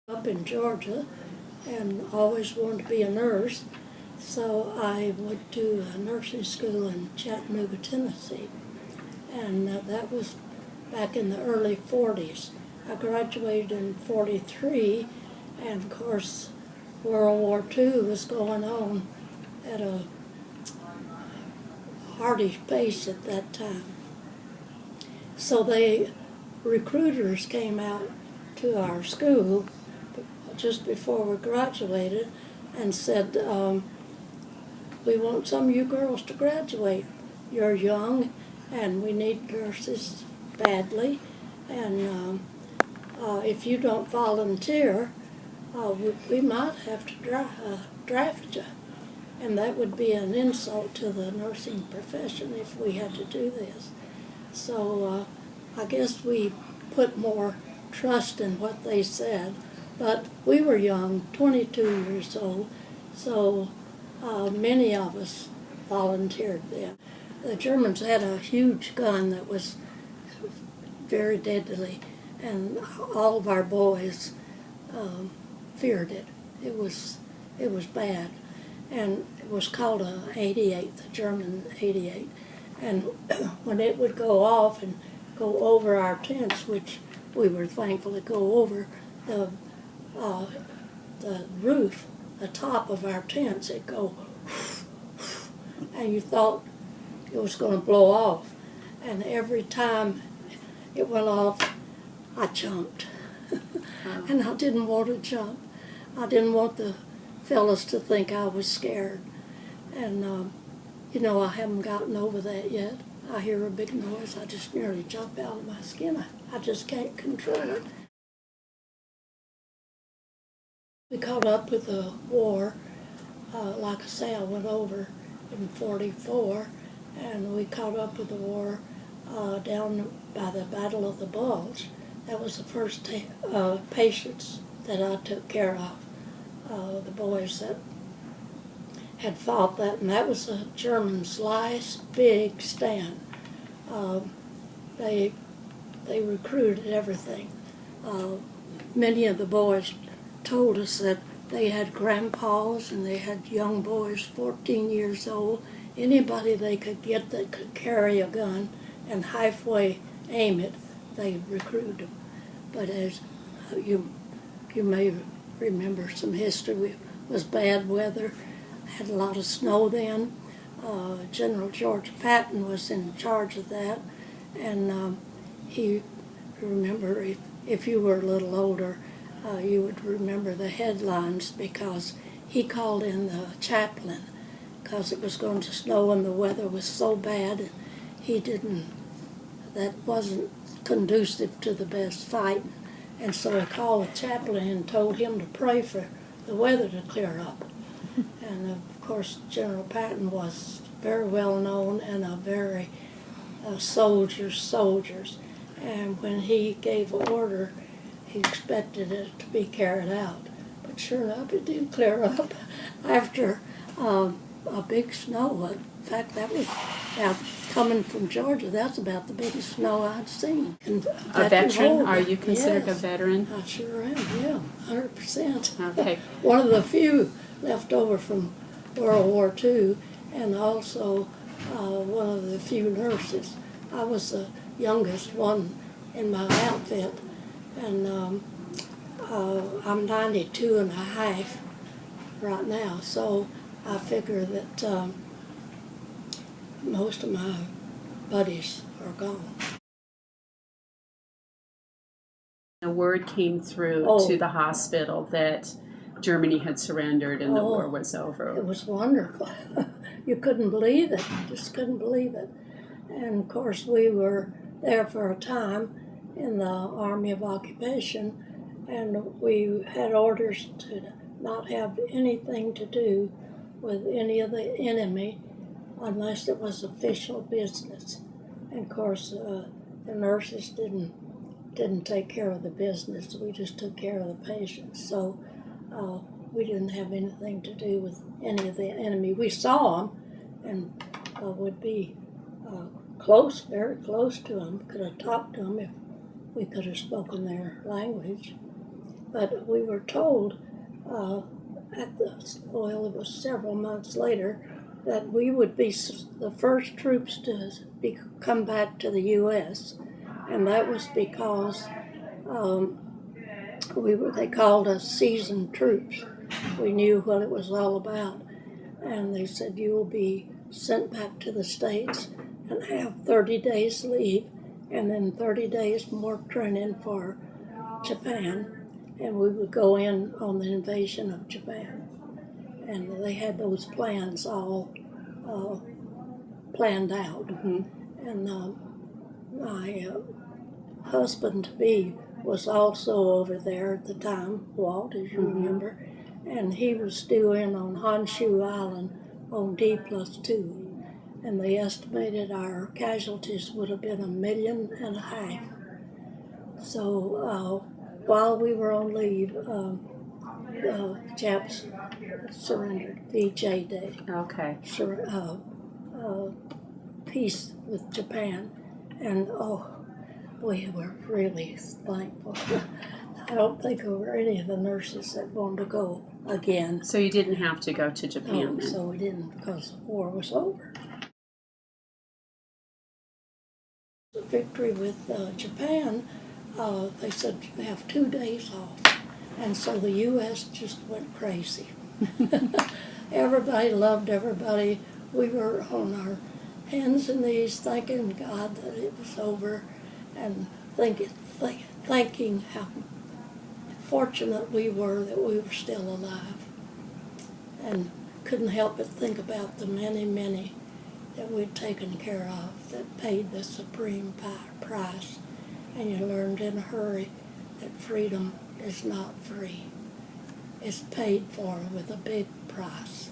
Up in Georgia and always wanted to be a nurse, so I went to a nursing school in Chattanooga, Tennessee, and that was back in the early 40s. I graduated in 43, and of course World War II was going on at a hearty pace at that time. So recruiters came out to our school just before we graduated and said, we want some of you girls to graduate. You're young and we need nurses badly, and if you don't volunteer, we might have to draft you. And that would be an insult to the nursing profession if we had to do this. So I guess we put more trust in what they said. But we were young, 22 years old, so many of us volunteered then. The Germans had a huge gun that was very deadly, and all of our boys feared it. It was bad, and it was called a 88, the German 88. And when it would go off and go over our tents, which we were thankful to go over, the roof, the top of our tents, it'd go, and you thought it was going to blow off. And every time it went off, I jumped. And I didn't want to jump. I didn't want the fellas to think I was scared. And, I haven't gotten over that yet. I hear a big noise, I just nearly jump out of my skin. I just can't control it. We caught up with the war. Like I say, I went over in 44, and we caught up with the war down by the Battle of the Bulge. That was the first patients that I took care of, the boys that had fought that, and that was the Germans' last big stand. They recruited everything. Many of the boys told us that they had grandpas and they had young boys, 14 years old, anybody they could get that could carry a gun and halfway aim it, they recruited them. But as you may remember some history, it was bad weather, had a lot of snow then. General George Patton was in charge of that, and he, remember, if you were a little older, you would remember the headlines, because he called in the chaplain because it was going to snow and the weather was so bad. That wasn't conducive to the best fighting. And so he called the chaplain and told him to pray for the weather to clear up. And of course, General Patton was very well known and a very soldiers. And when he gave an order, he expected it to be carried out. But sure enough, it did clear up after a big snow. In fact, that was about, coming from Georgia, that's about the biggest snow I'd seen. And a veteran? Are you considered a veteran? I sure am, yeah, 100%. Okay. One of the few left over from World War II, and also one of the few nurses. I was the youngest one in my outfit, and I'm 92 and a half right now, so I figure that most of my buddies are gone. The word came through to the hospital that Germany had surrendered and the war was over. It was wonderful. You couldn't believe it, just couldn't believe it. And of course we were there for a time in the Army of Occupation, and we had orders to not have anything to do with any of the enemy unless it was official business. And of course the nurses didn't take care of the business, we just took care of the patients. So we didn't have anything to do with any of the enemy. We saw them and would be close, very close to them, could have talked to them if we could have spoken their language. But we were told it was several months later, that we would be the first troops to come back to the U.S., and that was because they called us seasoned troops. We knew what it was all about, and they said, you will be sent back to the States and have 30 days leave, and then 30 days more training for Japan, and we would go in on the invasion of Japan. And they had those plans all planned out. Mm-hmm. And my husband-to-be was also over there at the time, Walt, as you remember, and he was due in on Honshu Island on D+2. And they estimated our casualties would have been 1.5 million. So while we were on leave, the Japs surrendered, VJ Day. Okay. Peace with Japan, and we were really thankful. I don't think there were any of the nurses that wanted to go again. So you didn't have to go to Japan then? So we didn't, because the war was over. The victory with Japan, they said they have 2 days off, and so the U.S. just went crazy. Everybody loved everybody. We were on our hands and knees thanking God that it was over, and thanking how fortunate we were that we were still alive, and couldn't help but think about the many, many that we'd taken care of that paid the supreme price. And you learned in a hurry that freedom is not free. It's paid for with a big price.